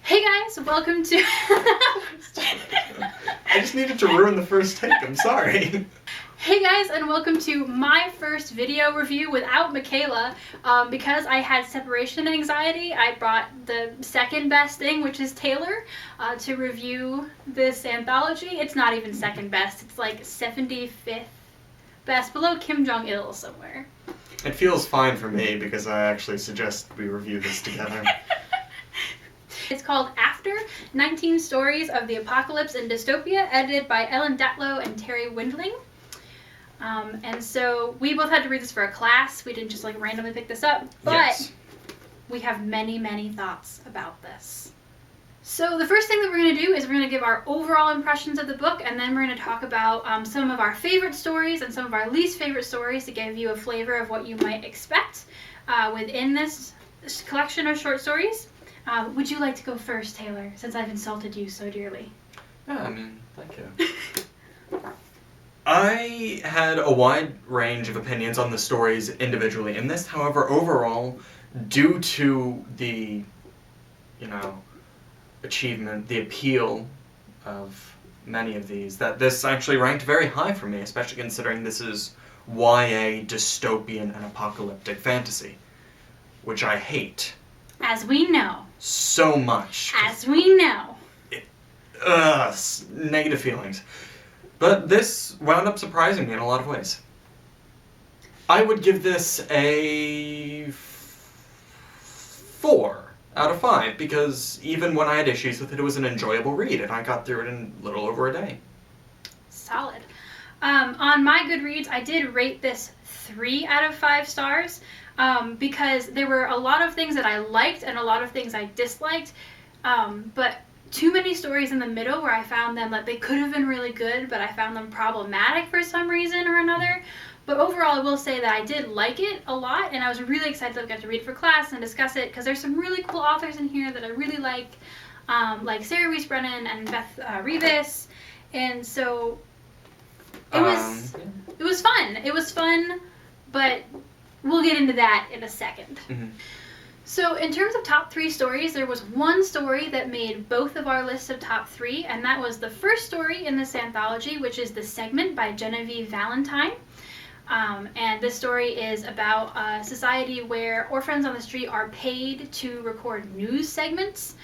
Hey guys, welcome to... I just needed to ruin the first take, I'm sorry. Hey guys, and welcome to my first video review without Michaela. Because I had separation anxiety, I brought the second best thing, which is Taylor, to review this anthology. It's not even second best, it's like 75th best, below Kim Jong-il somewhere. It feels fine for me because I actually suggest we review this together. It's called After, 19 Stories of the Apocalypse and Dystopia, edited by Ellen Datlow and Terry Windling. And so we both had to read this for a class. We didn't just like randomly pick this up, but yes, we have many, many thoughts about this. So the first thing that we're going to do is we're going to give our overall impressions of the book, and then we're going to talk about some of our favorite stories and some of our least favorite stories to give you a flavor of what you might expect within this collection of short stories. Would you like to go first, Taylor, since I've insulted you so dearly? Yeah, thank you. I had a wide range of opinions on the stories individually in this. However, overall, due to the, achievement, the appeal of many of these, that this actually ranked very high for me, especially considering this is YA, dystopian, and apocalyptic fantasy, which I hate. As we know. So much. As we know. Negative feelings. But this wound up surprising me in a lot of ways. I would give this a 4 out of 5, because even when I had issues with it, it was an enjoyable read, and I got through it in a little over a day. Solid. On my Goodreads, I did rate this 3 out of 5 stars. Because there were a lot of things that I liked and a lot of things I disliked, but too many stories in the middle where I found them like they could have been really good, but I found them problematic for some reason or another. But overall, I will say that I did like it a lot, and I was really excited to get to read it for class and discuss it, because there's some really cool authors in here that I really like Sarah Reese Brennan and Beth Revis, and so it was fun. It was fun, but we'll get into that in a second. Mm-hmm. So in terms of top 3 stories, there was one story that made both of our lists of top 3, and that was the first story in this anthology, which is The Segment by Genevieve Valentine. And this story is about a society where orphans on the street are paid to record news segments.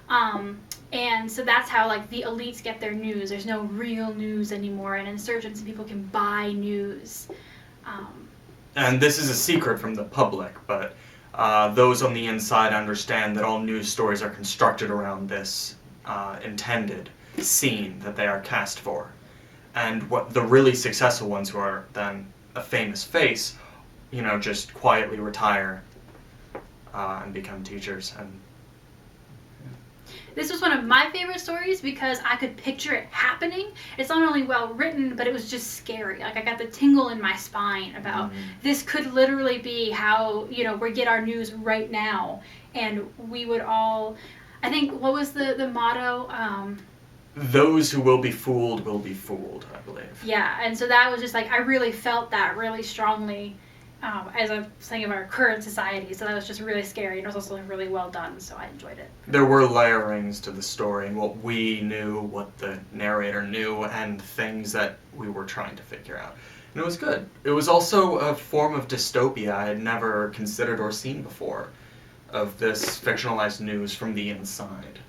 And so that's how the elites get their news. There's no real news anymore, and insurgents and people can buy news. And this is a secret from the public, but those on the inside understand that all news stories are constructed around this intended scene that they are cast for. And what the really successful ones, who are then a famous face, just quietly retire and become teachers. And this was one of my favorite stories because I could picture it happening. It's not only well written, but it was just scary. I got the tingle in my spine about this could literally be how, we get our news right now. And we would all, I think, what was the motto? Those who will be fooled, I believe. Yeah, and so that was just I really felt that really strongly as I was thinking of our current society, so that was just really scary, and it was also really well done, so I enjoyed it. There were layerings to the story, and what we knew, what the narrator knew, and things that we were trying to figure out. And it was good. It was also a form of dystopia I had never considered or seen before, of this fictionalized news from the inside.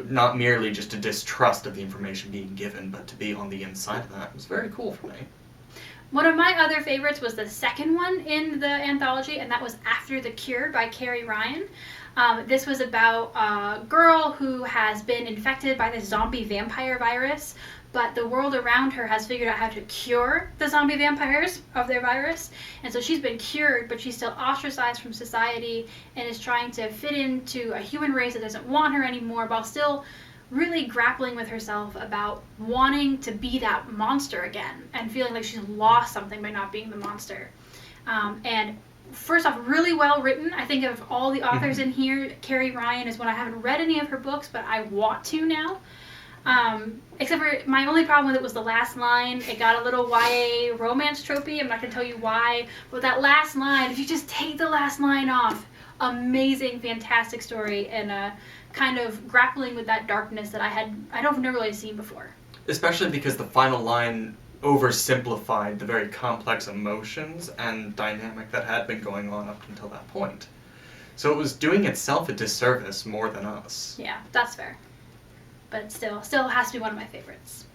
Not merely just a distrust of the information being given, but to be on the inside of that. It was very cool for me. One of my other favorites was the second one in the anthology, and that was After the Cure by Carrie Ryan. This was about a girl who has been infected by this zombie vampire virus, but the world around her has figured out how to cure the zombie vampires of their virus. And so she's been cured, but she's still ostracized from society and is trying to fit into a human race that doesn't want her anymore, while still really grappling with herself about wanting to be that monster again and feeling like she's lost something by not being the monster. And first off, really well written. I think of all the authors in here, Carrie Ryan is one. I haven't read any of her books, but I want to now. Except for my only problem with it was the last line. It got a little YA romance tropey. I'm not going to tell you why. But that last line, if you just take the last line off, amazing, fantastic story, and kind of grappling with that darkness that I don't never really seen before. Especially because the final line oversimplified the very complex emotions and dynamic that had been going on up until that point. So it was doing itself a disservice more than us. Yeah, that's fair. But still has to be one of my favorites.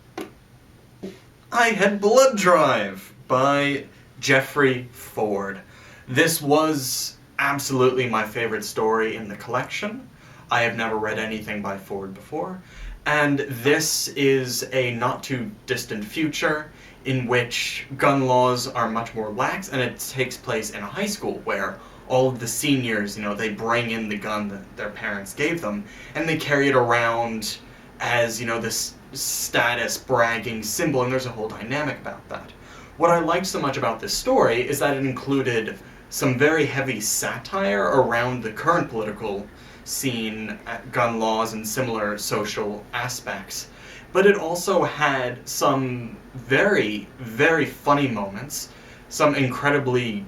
I had Blood Drive by Jeffrey Ford. This was absolutely my favorite story in the collection. I have never read anything by Ford before, and this is a not too distant future in which gun laws are much more lax, and it takes place in a high school where all of the seniors, they bring in the gun that their parents gave them, and they carry it around as, this status bragging symbol, and there's a whole dynamic about that. What I liked so much about this story is that it included some very heavy satire around the current political scene, gun laws, and similar social aspects. But it also had some very, very funny moments, some incredibly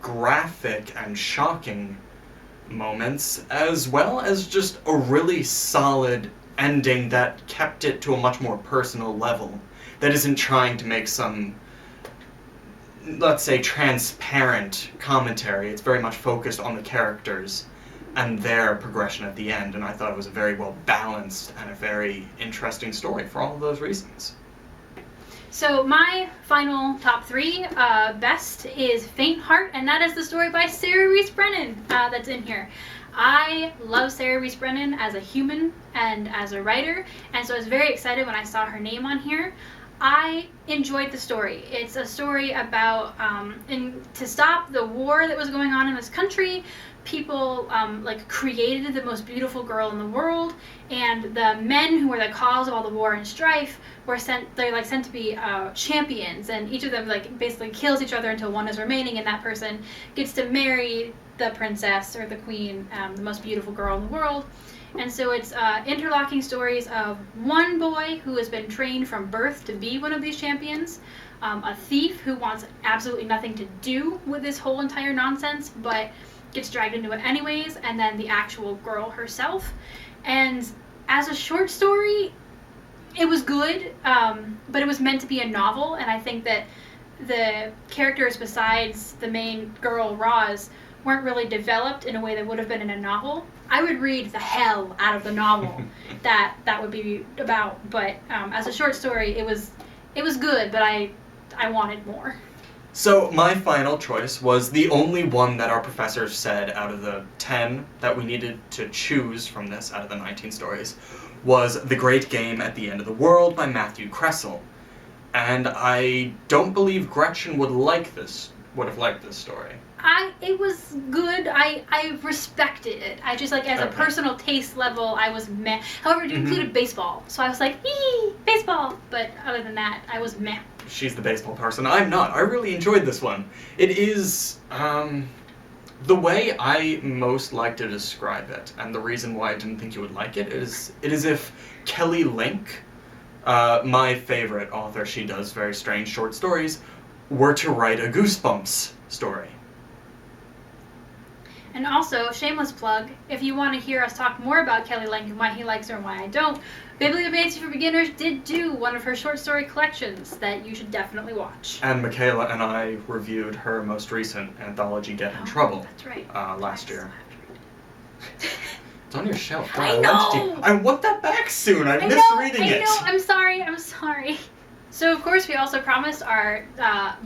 graphic and shocking moments, as well as just a really solid ending that kept it to a much more personal level, that isn't trying to make some, let's say, transparent commentary. It's very much focused on the characters and their progression at the end, and I thought it was a very well balanced and a very interesting story for all of those reasons. So my final top three best is Faint Heart, and that is the story by Sarah Reese Brennan that's in here. I love Sarah Reese Brennan as a human and as a writer, and so I was very excited when I saw her name on here. I enjoyed the story. It's a story about to stop the war that was going on in this country. People created the most beautiful girl in the world, and the men who were the cause of all the war and strife were sent. They're sent to be champions, and each of them basically kills each other until one is remaining, and that person gets to marry the princess or the queen, the most beautiful girl in the world. And so it's interlocking stories of one boy who has been trained from birth to be one of these champions, a thief who wants absolutely nothing to do with this whole entire nonsense, but gets dragged into it anyways, and then the actual girl herself. And as a short story, it was good, but it was meant to be a novel, and I think that the characters besides the main girl, Roz, weren't really developed in a way that would have been in a novel. I would read the hell out of the novel that would be about, but as a short story, it was good, but I wanted more. So my final choice was the only one that our professors said out of the 10 that we needed to choose from this, out of the 19 stories, was The Great Game at the End of the World by Matthew Kressel. And I don't believe Gretchen would have liked this story. It was good. I respected it. I just as a personal taste level, I was meh. However, it included baseball, so I was like, eee, baseball. But other than that, I was meh. She's the baseball person. I'm not. I really enjoyed this one. It is the way I most like to describe it, and the reason why I didn't think you would like it is if Kelly Link, my favorite author, she does very strange short stories, were to write a Goosebumps story. And also, shameless plug, if you want to hear us talk more about Kelly Link and why he likes her and why I don't, Bibliomancy for Beginners did do one of her short story collections that you should definitely watch. And Michaela and I reviewed her most recent anthology, Get in Trouble. That's right. Last year. It's on your shelf. I know! I want that back soon. I'm misreading it. I know. I'm sorry. So, of course, we also promised our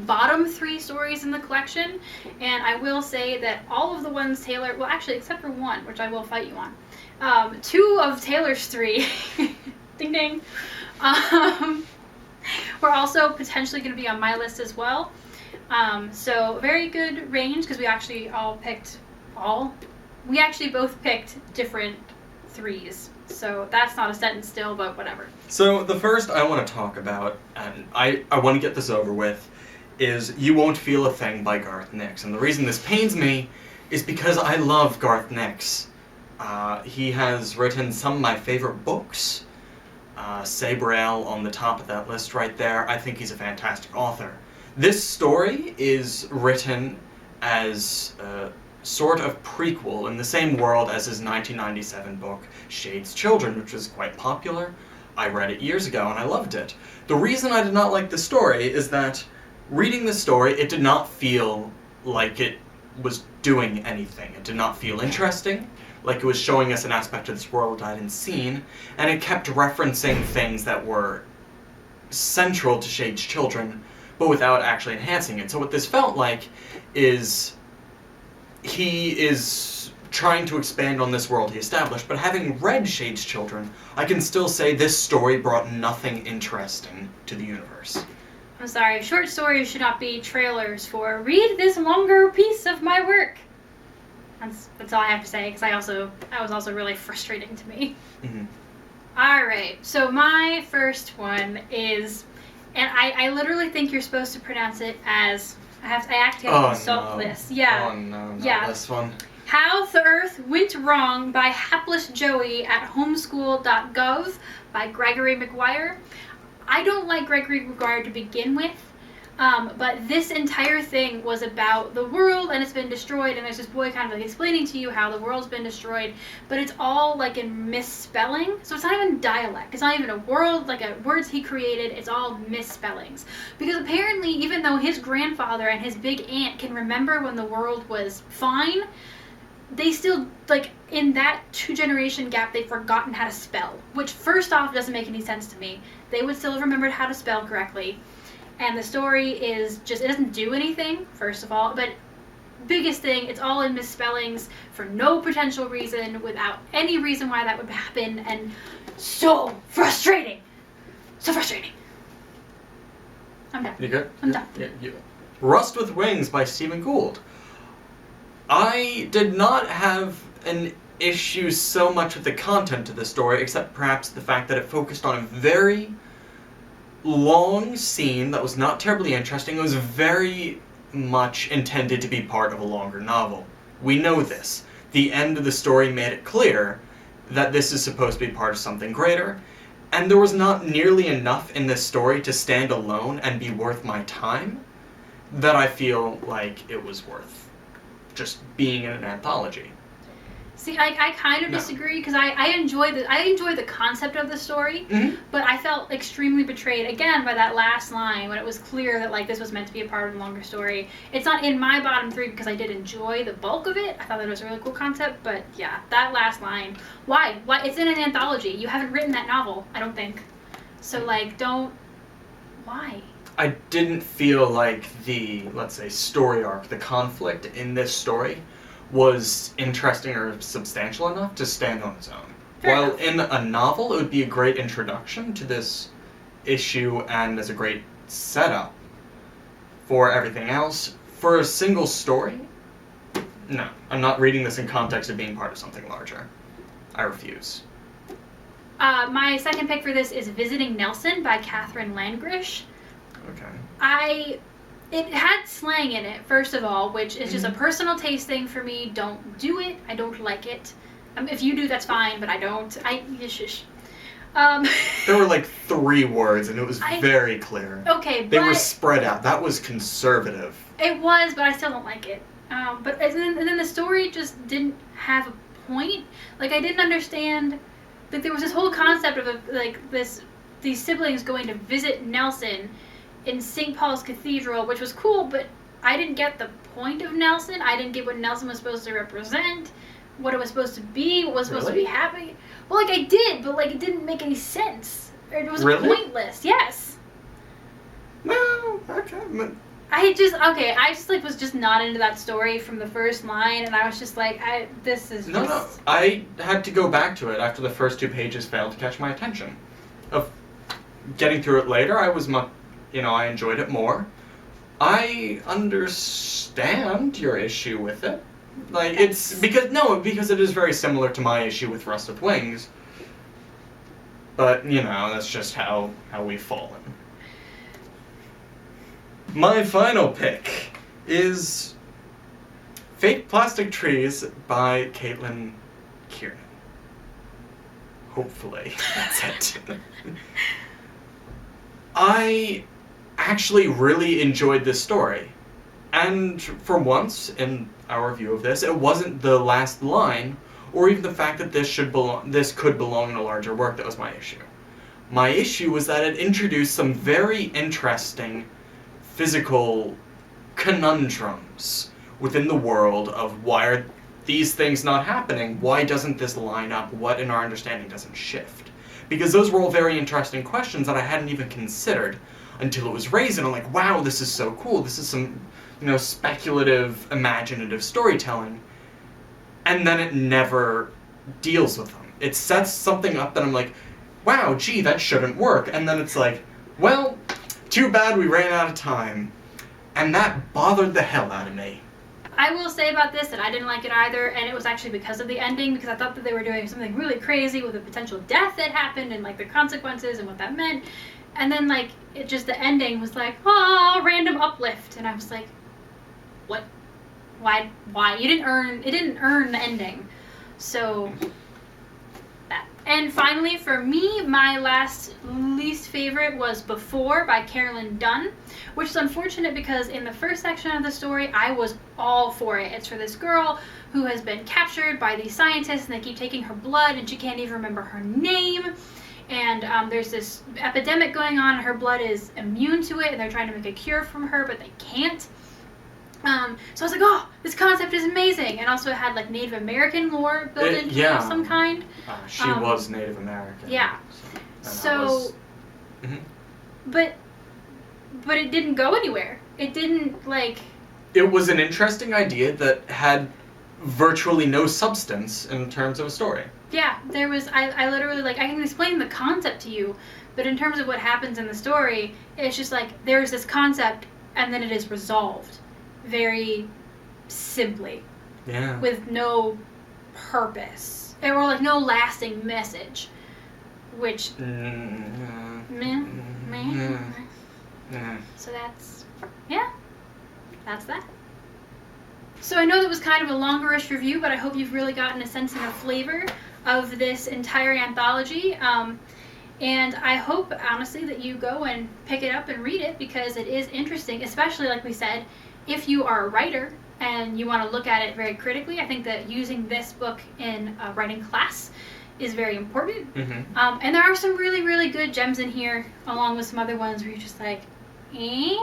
bottom 3 stories in the collection, and I will say that all of the ones Taylor, well, actually, except for one, which I will fight you on, 2 of Taylor's 3, ding ding, were also potentially going to be on my list as well. So, very good range, because we actually both picked different 3s. So that's not a sentence still, but whatever. So the first I want to talk about, and I want to get this over with, is You Won't Feel a Thing by Garth Nix. And the reason this pains me is because I love Garth Nix. He has written some of my favorite books. Sabrail on the top of that list right there. I think he's a fantastic author. This story is written as sort of prequel in the same world as his 1997 book, Shade's Children, which was quite popular. I read it years ago and I loved it. The reason I did not like the story is that reading the story, it did not feel like it was doing anything. It did not feel interesting, like it was showing us an aspect of this world I hadn't seen, and it kept referencing things that were central to Shade's Children, but without actually enhancing it. So what this felt like is he is trying to expand on this world he established, but having read Shade's Children, I can still say this story brought nothing interesting to the universe. I'm sorry, short stories should not be trailers for read this longer piece of my work. That's all I have to say, because that was also really frustrating to me. Mm-hmm. Alright, so my first one is, and I literally think you're supposed to pronounce it as, I actually have to consult this. Yeah. Oh no, not yeah. this one. How the Earth Went Wrong by Hapless Joey at homeschool.gov by Gregory McGuire. I don't like Gregory McGuire to begin with, but this entire thing was about the world and it's been destroyed, and there's this boy kind of like explaining to you how the world's been destroyed, but it's all like in misspelling, so it's not even dialect, it's not even a world, like words he created, it's all misspellings. Because apparently, even though his grandfather and his big aunt can remember when the world was fine, they still, like, in that 2-generation gap, they've forgotten how to spell, which first off doesn't make any sense to me. They would still have remembered how to spell correctly. And the story is just, it doesn't do anything, first of all, but biggest thing, it's all in misspellings for no potential reason, without any reason why that would happen, and so frustrating. So frustrating. I'm done. You good? I'm done. Yeah. Rust with Wings by Stephen Gould. I did not have an issue so much with the content of the story, except perhaps the fact that it focused on a very long scene that was not terribly interesting. It was very much intended to be part of a longer novel. We know this. The end of the story made it clear that this is supposed to be part of something greater, and there was not nearly enough in this story to stand alone and be worth my time that I feel like it was worth just being in an anthology. See, I kind of disagree, because I enjoy the concept of the story, but I felt extremely betrayed again by that last line when it was clear that like this was meant to be a part of a longer story. It's not in my bottom 3 because I did enjoy the bulk of it. I thought that was a really cool concept, but yeah, that last line. Why? It's in an anthology. You haven't written that novel, I don't think. So like, why? I didn't feel like the, let's say, story arc, the conflict in this story was interesting or substantial enough to stand on its own. While in a novel, it would be a great introduction to this issue and as a great setup for everything else. For a single story, no. I'm not reading this in context of being part of something larger. I refuse. My second pick for this is Visiting Nelson by Catherine Langrish. Okay. It had slang in it, first of all, which is just a personal taste thing for me. Don't do it. I don't like it. If you do, that's fine, but I don't. Shush. There were like 3 words, and it was very clear. Okay, but... They were spread out. That was conservative. It was, but I still don't like it. And then the story just didn't have a point. Like, I didn't understand... Like, there was this whole concept of, these siblings going to visit Nelson in St. Paul's Cathedral, which was cool, but I didn't get the point of Nelson. I didn't get what Nelson was supposed to represent, what it was supposed to be, what was supposed to be happening. Well, like, I did, but, like, it didn't make any sense. It was pointless. Yes. No, okay. I just, like, was just not into that story from the first line, and I was just like, this is just... No. I had to go back to it after the first 2 pages failed to catch my attention. Of getting through it later, I was much... I enjoyed it more. I understand your issue with it. Like, it's... Because it is very similar to my issue with Rust with Wings. But, that's just how we've fallen. My final pick is Fake Plastic Trees by Caitlin Kiernan. Hopefully, that's it. I actually really enjoyed this story. And for once, in our view of this, it wasn't the last line, or even the fact that this could belong in a larger work that was my issue. My issue was that it introduced some very interesting physical conundrums within the world of why are these things not happening? Why doesn't this line up? What in our understanding doesn't shift? Because those were all very interesting questions that I hadn't even considered until it was raised, and I'm like, wow, this is so cool. This is some, speculative, imaginative storytelling. And then it never deals with them. It sets something up that I'm like, wow, gee, that shouldn't work. And then it's like, well, too bad we ran out of time. And that bothered the hell out of me. I will say about this that I didn't like it either, and it was actually because of the ending, because I thought that they were doing something really crazy with a potential death that happened and like the consequences and what that meant. And then like the ending was like, oh, random uplift, and I was like, what? Why? It didn't earn the ending. So that. And finally, for me, my least favorite was Before by Carolyn Dunn, which is unfortunate because in the first section of the story, I was all for it. It's for this girl who has been captured by these scientists, and they keep taking her blood, and she can't even remember her name. And there's this epidemic going on, and her blood is immune to it, and they're trying to make a cure from her, but they can't. So I was like, oh, this concept is amazing. And also it had like Native American lore built into it of some kind. She was Native American. Yeah. But it didn't go anywhere. It didn't like... It was an interesting idea that had virtually no substance in terms of a story. Yeah, there was... I literally, like, I can explain the concept to you, but in terms of what happens in the story, it's just like, there's this concept, and then it is resolved. Very simply. Yeah. With no purpose. Or like no lasting message. Which... So that's... Yeah. That's that. So I know that was kind of a longer-ish review, but I hope you've really gotten a sense and a flavor of this entire anthology. And I hope, honestly, that you go and pick it up and read it, because it is interesting, especially, like we said, if you are a writer and you want to look at it very critically. I think that using this book in a writing class is very important. Mm-hmm. And there are some really, really good gems in here, along with some other ones where you're just like, eh?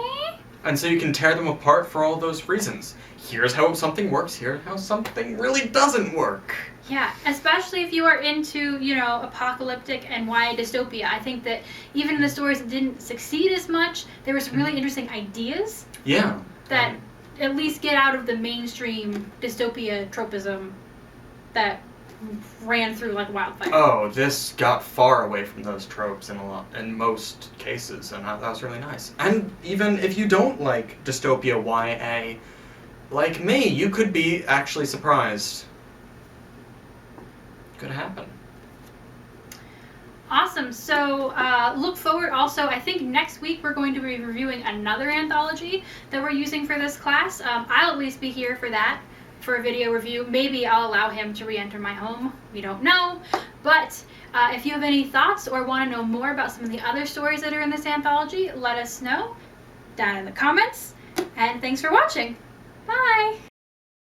And so you can tear them apart for all those reasons. Here's how something works, here's how something really doesn't work. Yeah, especially if you are into, apocalyptic and YA dystopia. I think that even in the stories that didn't succeed as much, there were some really interesting ideas. Yeah. That at least get out of the mainstream dystopia tropism that ran through like wildfire. Oh, this got far away from those tropes in most cases, and that was really nice. And even if you don't like dystopia YA, like me, you could be actually surprised. Could happen. Awesome. So look forward also, I think next week we're going to be reviewing another anthology that we're using for this class. I'll at least be here for that, for a video review. Maybe I'll allow him to re-enter my home. We don't know. But if you have any thoughts or want to know more about some of the other stories that are in this anthology, let us know down in the comments. And thanks for watching. Bye!